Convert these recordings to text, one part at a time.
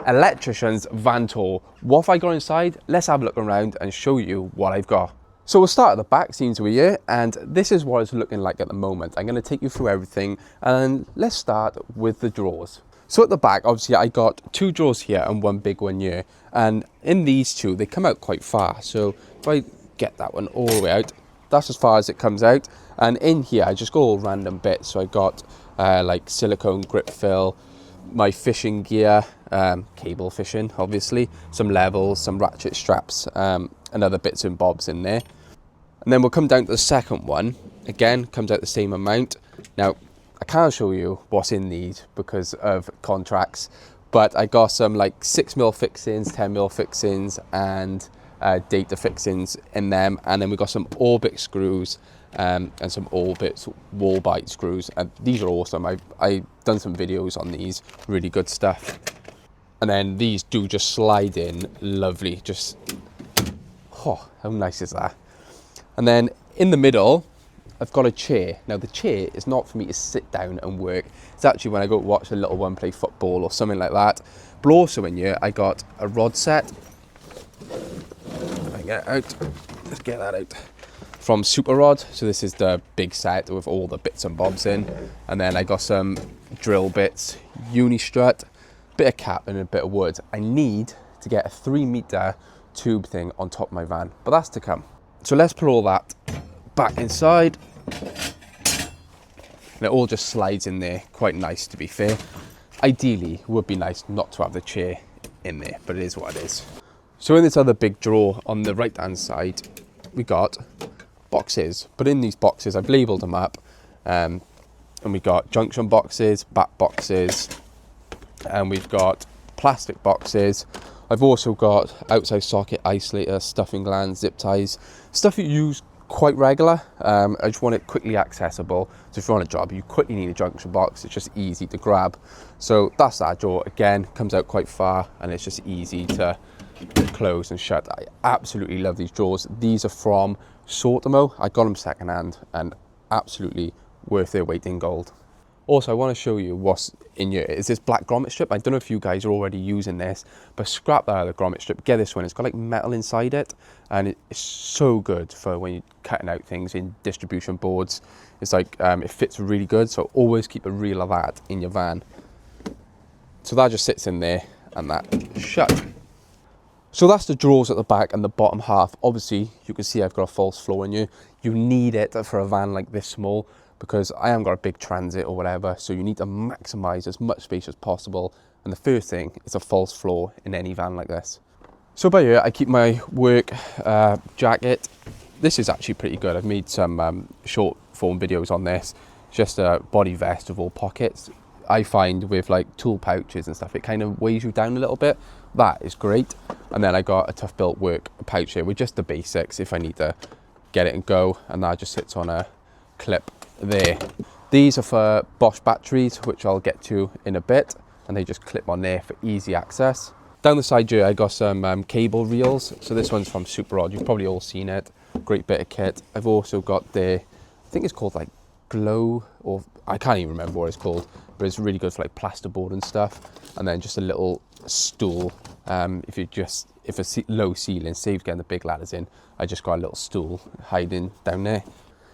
Electrician's van tour. What have I got inside? Let's have a look around and show you what I've got. So we'll start at the back, seems we're here, and this is what it's looking like at the moment. I'm going to take you through everything, and let's start with the drawers. So at the back, obviously I got 2 drawers here and 1 big one here, and in these 2 they come out quite far. So if I get that one all the way out, that's as far as it comes out. And in here I just got all random bits. So I got like silicone grip fill, my fishing gear, cable fishing obviously, some levels, some ratchet straps, and other bits and bobs in there. And then we'll come down to the second one. Again, comes out the same amount. Now I can't show you what's in these because of contracts, but I got some like 6mm fixings, 10mm fixings, and data fixings in them. And then we got some Orbit screws and some Orbit wall bite screws. And these are awesome. I've done some videos on these, really good stuff. And then these do just slide in lovely. Just, oh, how nice is that? And then in the middle, I've got a chair. Now the chair is not for me to sit down and work. It's actually when I go watch a little one play football or something like that. But also in here, I got a rod set. I get it out. Let's get that out. From Super Rod. So this is the big set with all the bits and bobs in. And then I got some drill bits, uni strut, bit of cap and a bit of wood. I need to get a 3-meter tube thing on top of my van, but that's to come. So let's put all that back inside. And it all just slides in there, quite nice to be fair. Ideally, it would be nice not to have the chair in there, but it is what it is. So in this other big drawer on the right hand side, we got boxes. But in these boxes, I've labelled them up. And we got junction boxes, back boxes, and we've got plastic boxes. I've also got outside socket isolator, stuffing glands, zip ties, stuff you use quite regular. I just want it quickly accessible. So if you're on a job, you quickly need a junction box. It's just easy to grab. So that's that drawer. Again, comes out quite far and it's just easy to close and shut. I absolutely love these drawers. These are from Sortimo. I got them secondhand and absolutely worth their weight in gold. Also, I want to show you what's in here. Is this black grommet strip? I don't know if you guys are already using this, but scrap that other grommet strip. Get this one. It's got like metal inside it, and it's so good for when you're cutting out things in distribution boards. It's like, it fits really good, so always keep a reel of that in your van. So that just sits in there, and that shut. So that's the drawers at the back and the bottom half. Obviously, you can see I've got a false floor in here. You need it for a van like this small, because I haven't got a big transit or whatever, so you need to maximize as much space as possible. And the first thing is a false floor in any van like this. So by here, I keep my work jacket. This is actually pretty good. I've made some short form videos on this. It's just a body vest with all pockets. I find with like tool pouches and stuff, it kind of weighs you down a little bit. That is great. And then I got a Tough Built Work pouch here with just the basics if I need to get it and go. And that just sits on a clip there. These are for Bosch batteries, which I'll get to in a bit, and they just clip on there for easy access. Down the side here I got some cable reels. So this one's from Super Rod. You've probably all seen it. Great bit of kit. I've also got the, I think it's called like Glow, or I can't even remember what it's called, but it's really good for like plasterboard and stuff. And then just a little stool. If a low ceiling, save getting the big ladders in, I just got a little stool hiding down there.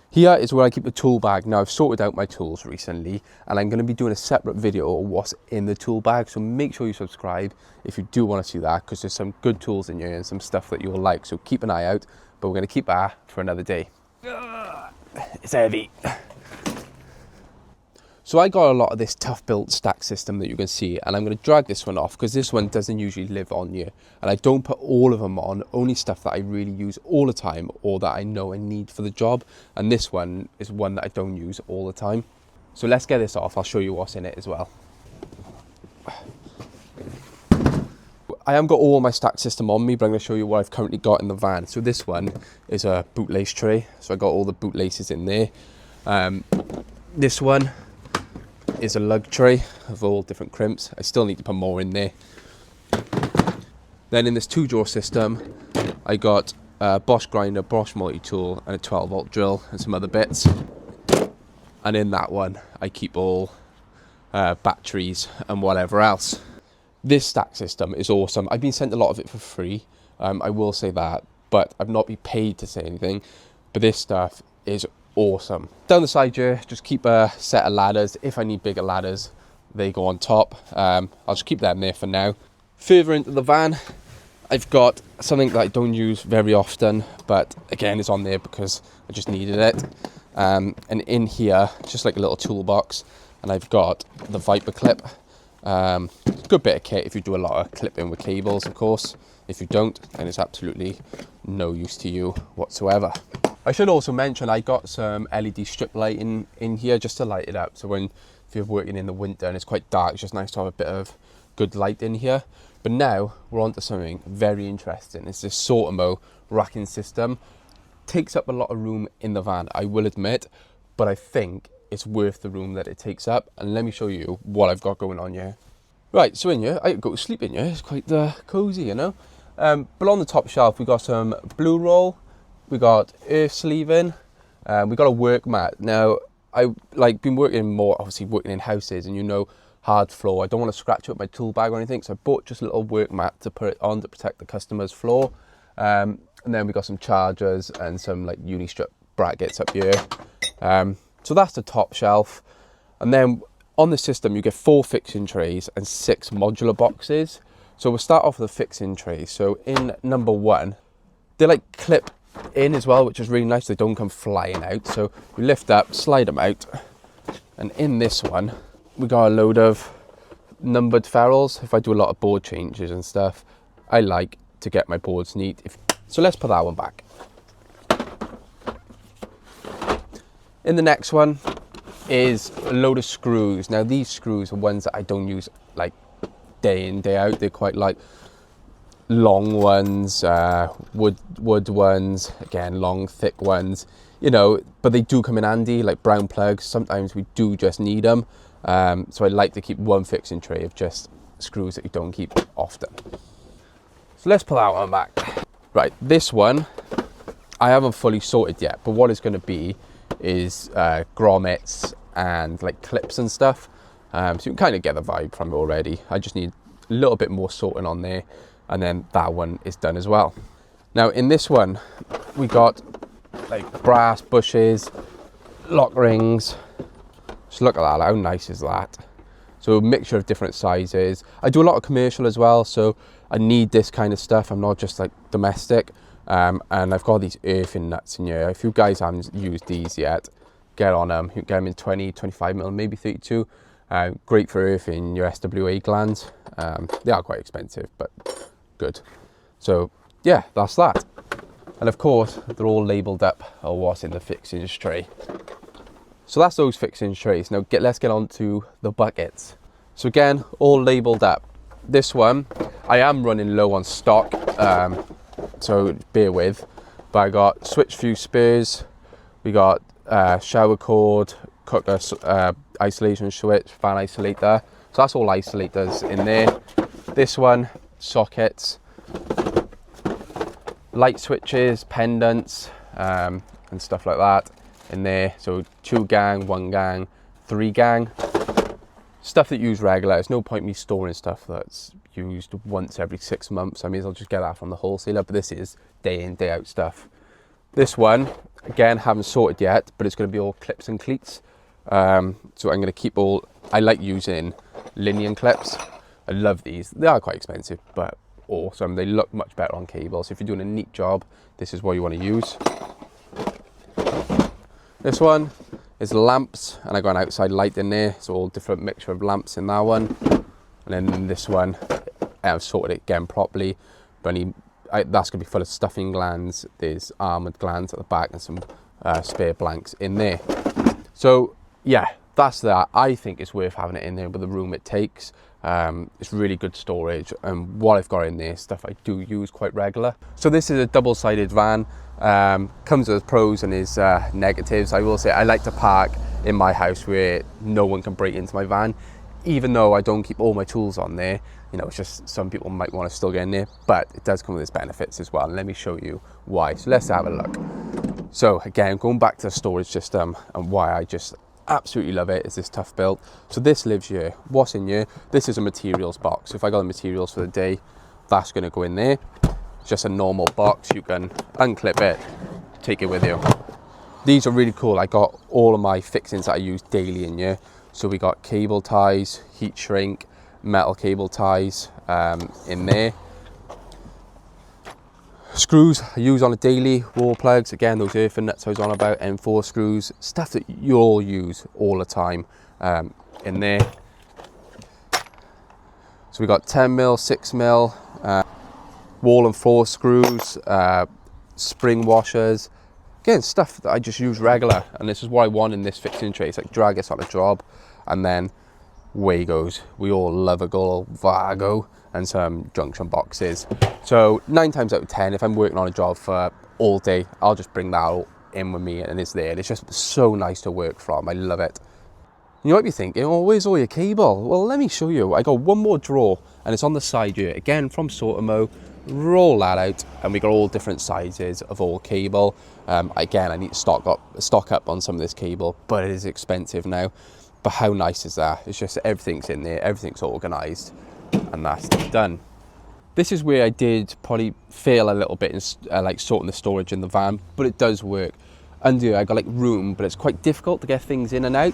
Here is where I keep the tool bag. Now I've sorted out my tools recently, and I'm going to be doing a separate video of what's in the tool bag. So make sure you subscribe if you do want to see that, because there's some good tools in here and some stuff that you'll like. So keep an eye out, but we're going to keep that for another day. It's heavy. So I got a lot of this Tough Built stack system that you can see, and I'm going to drag this one off because this one doesn't usually live on here, and I don't put all of them on, only stuff that I really use all the time or that I know I need for the job. And this one is one that I don't use all the time. So let's get this off. I'll show you what's in it as well. I haven't got all my stack system on me, but I'm going to show you what I've currently got in the van. So this one is a bootlace tray. So I got all the bootlaces in there. This one is a lug tray of all different crimps. I still need to put more in there. Then in this 2-drawer system, I got a Bosch grinder, Bosch multi-tool, and a 12-volt drill and some other bits. And in that one, I keep all batteries and whatever else. This stack system is awesome. I've been sent a lot of it for free, I will say that, but I've not been paid to say anything. But this stuff is awesome. Down the side here, just keep a set of ladders. If I need bigger ladders, they go on top. I'll just keep them there for now. Further into the van, I've got something that I don't use very often, but again, it's on there because I just needed it. And in here, just like a little toolbox, and I've got the Viper clip. Good bit of kit if you do a lot of clipping with cables, of course. If you don't, then it's absolutely no use to you whatsoever. I should also mention I got some LED strip lighting in here just to light it up. So if you're working in the winter and it's quite dark, it's just nice to have a bit of good light in here. But now we're on to something very interesting. It's this Sortimo racking system. Takes up a lot of room in the van, I will admit, but I think it's worth the room that it takes up. And let me show you what I've got going on here. Right, so in here, I go to sleep in here. It's quite cozy, you know. But on the top shelf, we got some blue roll, we got earth sleeving, we got a work mat. Now, I been working in houses, and you know, hard floor. I don't want to scratch up my tool bag or anything, so I bought just a little work mat to put it on to protect the customer's floor. And then we got some chargers and some like uni strip brackets up here. So that's the top shelf. And then on the system, you get 4 fixing trays and 6 modular boxes. So we'll start off with the fixing trays. So in number 1, they like clip in as well, which is really nice. They don't come flying out. So you lift up, slide them out. And in this one, we got a load of numbered ferrules. If I do a lot of board changes and stuff, I like to get my boards neat. So let's put that one back. In the next one is a load of screws. Now these screws are ones that I don't use like day in, day out. They're quite like long ones, wood ones, again, long, thick ones, you know, but they do come in handy, like brown plugs. Sometimes we do just need them. So I like to keep one fixing tray of just screws that you don't keep often. So let's pull that one back. Right, this one, I haven't fully sorted yet, but what it's going to be is grommets and like clips and stuff. So you can kind of get the vibe from it already. I just need a little bit more sorting on there, and then that one is done as well. Now in this one, we got like brass bushes, lock rings. Just look at that, how nice is that? So a mixture of different sizes. I do a lot of commercial as well, so I need this kind of stuff. I'm not just like domestic. And I've got these earthing nuts in here. If you guys haven't used these yet, get on them. You can get them in 20, 25 mil, maybe 32. Great for earthing your SWA glands. They are quite expensive, but good. So yeah, that's that. And of course, they're all labelled up or what's in the fixings tray. So that's those fixings trays. Now let's get on to the buckets. So again, all labelled up. This one, I am running low on stock, so bear with. But I got switch fuse spares, we got shower cord, cooker isolation switch, fan isolator. So that's all isolators in there. This one, sockets, light switches, pendants, and stuff like that in there. So 2 gang, 1 gang, 3 gang. Stuff that you use regular. There's no point me storing stuff that's used once every 6 months. I may as well just get that from the wholesaler, but this is day in, day out stuff. This one, again, haven't sorted yet, but it's going to be all clips and cleats. So I'm going to keep all, I like using Linian clips. I love these. They are quite expensive, but awesome. They look much better on cables. If you're doing a neat job, this is what you want to use. This one is lamps, and I got an outside light in there, so all different mixture of lamps in that one. And then in this one, I've sorted it again properly, but that's going to be full of stuffing glands. There's armoured glands at the back and some spare blanks in there. So yeah, that's that. I think it's worth having it in there with the room it takes. It's really good storage, and what I've got in there, stuff I do use quite regular. So this is a double-sided van. Comes with pros and his negatives. I will say I like to park in my house where no one can break into my van, even though I don't keep all my tools on there. You know, it's just some people might want to still get in there, but it does come with its benefits as well. And let me show you why. So let's have a look. So again, going back to the storage system and why I just absolutely love it, is this tough built. So this lives here. What's in here? This is a materials box. So if I got the materials for the day, that's going to go in there. It's just a normal box. You can unclip it, take it with you. These are really cool. I got all of my fixings that I use daily in here. So we got cable ties, heat shrink, metal cable ties in there. Screws I use on a daily, wall plugs, again those earthing nuts I was on about, M4 screws, stuff that you all use all the time in there. So we got 10mm, 6mm, wall and floor screws, spring washers, again stuff that I just use regular, and this is what I want in this fixing tray. It's like drag this on a job and then away goes. We all love a good Vargo and some junction boxes. So 9 times out of 10, if I'm working on a job for all day, I'll just bring that all in with me and it's there. And it's just so nice to work from. I love it. You might be thinking, oh, where's all your cable? Well, let me show you. I got one more drawer and it's on the side here. Again, from Sortimo, roll that out and we got all different sizes of all cable. Again, I need to stock up on some of this cable, but it is expensive now. But how nice is that? It's just everything's in there, everything's organised, and that's done. This is where I did probably fail a little bit in like sorting the storage in the van, but it does work. Under here, I got like room, but it's quite difficult to get things in and out.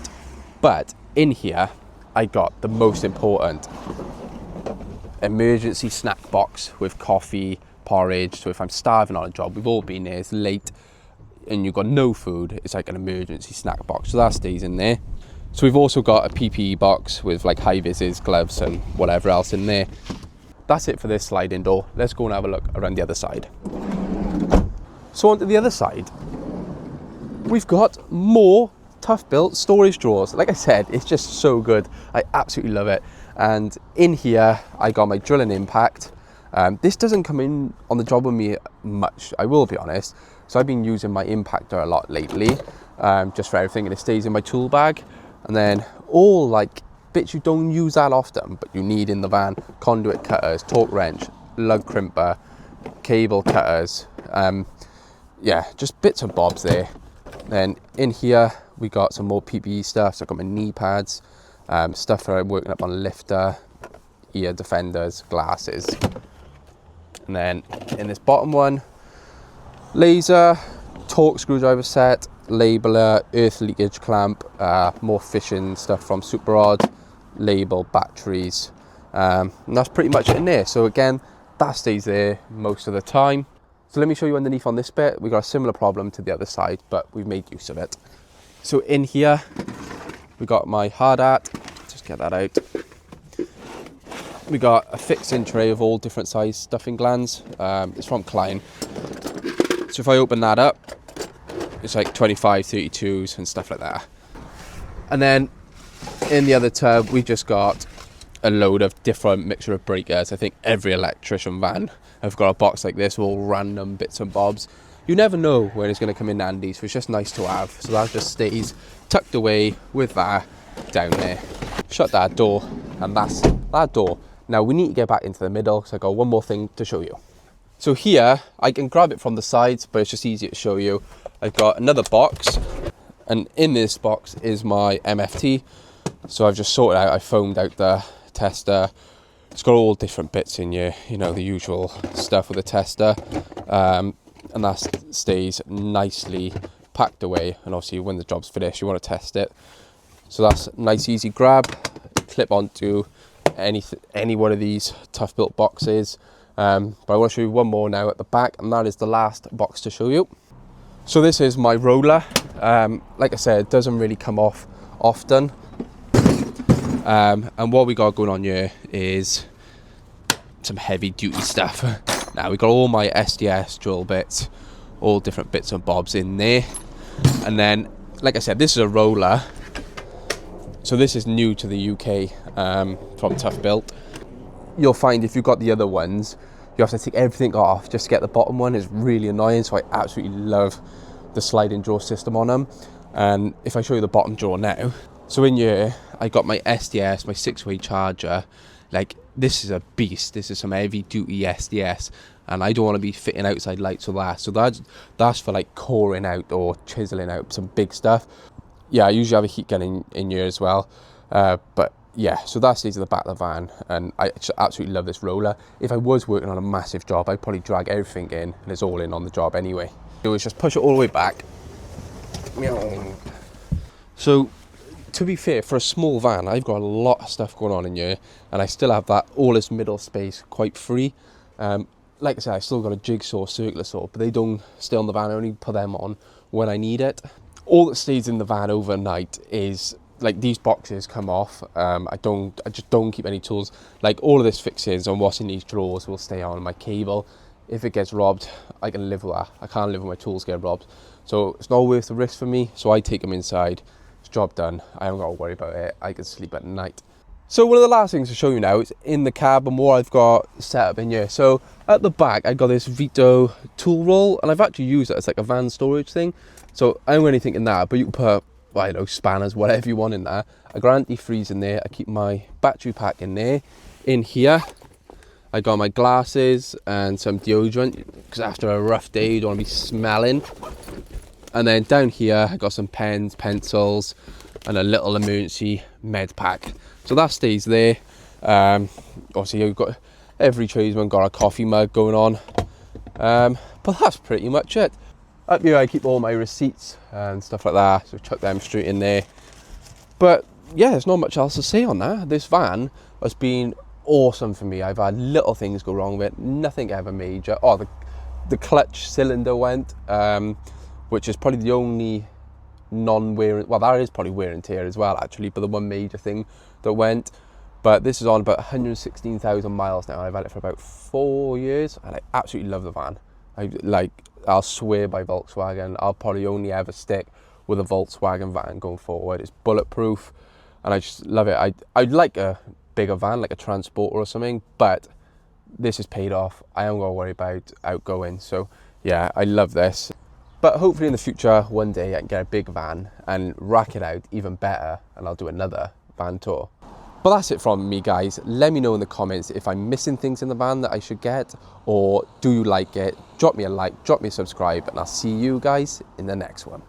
But in here, I got the most important emergency snack box with coffee, porridge. So if I'm starving on a job, we've all been there, it's late, and you've got no food, it's like an emergency snack box. So that stays in there. So we've also got a PPE box with like high vises, gloves and whatever else in there. That's it for this sliding door. Let's go and have a look around the other side. So onto the other side, we've got more tough built storage drawers. Like I said, it's just so good. I absolutely love it. And in here, I got my drilling impact. This doesn't come in on the job with me much, I will be honest. So I've been using my impactor a lot lately, just for everything, and it stays in my tool bag. And then all like bits you don't use that often, but you need in the van: conduit cutters, torque wrench, lug crimper, cable cutters. Yeah, just bits and bobs there. Then in here, we got some more PPE stuff. So I got my knee pads, stuff for working up on lifter, ear defenders, glasses. And then in this bottom one, laser, torque screwdriver set, labeler, earth leakage clamp, more fishing stuff from Super Rod, label, batteries, and that's pretty much it in there. So again, that stays there most of the time. So let me show you underneath on this bit. We got a similar problem to the other side, but we've made use of it. So in here, we got my hard hat. Just get that out. We got a fixing tray of all different size stuffing glands. It's from Klein. So if I open that up, it's like 25, 32s and stuff like that. And then in the other tub, we just got a load of different mixture of breakers. I think every electrician van have got a box like this, all random bits and bobs. You never know when it's going to come in handy, so it's just nice to have. So that just stays tucked away with that down there. Shut that door, and that's that door. Now we need to get back into the middle, because I got one more thing to show you. So here, I can grab it from the sides, but it's just easier to show you. I've got another box, and in this box is my MFT. So I've just sorted out, I foamed out the tester. It's got all different bits in here, you know, the usual stuff with the tester. And that stays nicely packed away. And obviously when the job's finished, you want to test it. So that's a nice, easy grab, clip onto any one of these tough built boxes. But I want to show you one more now at the back, and that is the last box to show you. So this is my roller. Like I said, it doesn't really come off often. And what we got going on here is some heavy duty stuff. Now we got all my SDS drill bits, all different bits and bobs in there. And then, like I said, this is a roller. So this is new to the UK from Tough Built. You'll find if you've got the other ones, you have to take everything off just to get the bottom one. It's really annoying, so I absolutely love the sliding drawer system on them. And if I show you the bottom drawer now, so in here I got my SDS, my 6-way charger. Like, this is a beast. This is some heavy duty SDS, and I don't want to be fitting outside lights or that. So that's for like coring out or chiseling out some big stuff. yeah, I usually have a heat gun in here as well. But yeah, so that stays at the back of the van, and I just absolutely love this roller. If I was working on a massive job, I'd probably drag everything in, and it's all in on the job anyway. So it's just push it all the way back. So to be fair, for a small van, I've got a lot of stuff going on in here, and I still have that all this middle space quite free. Like I said, I've still got a jigsaw, circular saw, but they don't stay on the van. I only put them on when I need it. All that stays in the van overnight is, like, these boxes come off. I just don't keep any tools. Like, all of this fixings and what's in these drawers will stay on. My cable, if it gets robbed, I can live with that. I can't live with my tools getting robbed. So it's not worth the risk for me. So I take them inside. It's job done. I haven't got to worry about it. I can sleep at night. So one of the last things to show you now is in the cab and what I've got set up in here. So at the back, I got this Vito tool roll, and I've actually used it as like a van storage thing. So I don't really think in that, but you can put, well, I don't know, spanners, whatever you want in there. I got antifreeze in there. I keep my battery pack in there. In here, I got my glasses and some deodorant, because after a rough day, you don't want to be smelling. And then down here, I got some pens, pencils, and a little emergency med pack. So that stays there. Obviously, you've got every tradesman got a coffee mug going on. But that's pretty much it. Up here, I keep all my receipts and stuff like that. So chuck them straight in there. But yeah, there's not much else to say on that. This van has been awesome for me. I've had little things go wrong with it, nothing ever major. Oh, the clutch cylinder went, which is probably the only non-wear, well, that is probably wear and tear as well actually, but the one major thing that went. But this is on about 116,000 miles now, and I've had it for about 4 years, and I absolutely love the van. I'll swear by Volkswagen. I'll probably only ever stick with a Volkswagen van going forward. It's bulletproof, and I just love it. I'd like a bigger van, like a Transporter or something, but this is paid off. I haven't got to worry about outgoing. So yeah, I love this. But hopefully in the future, one day I can get a big van and rack it out even better, and I'll do another van tour. But that's it from me, guys. Let me know in the comments if I'm missing things in the van that I should get, or do you like it? Drop me a like, drop me a subscribe, and I'll see you guys in the next one.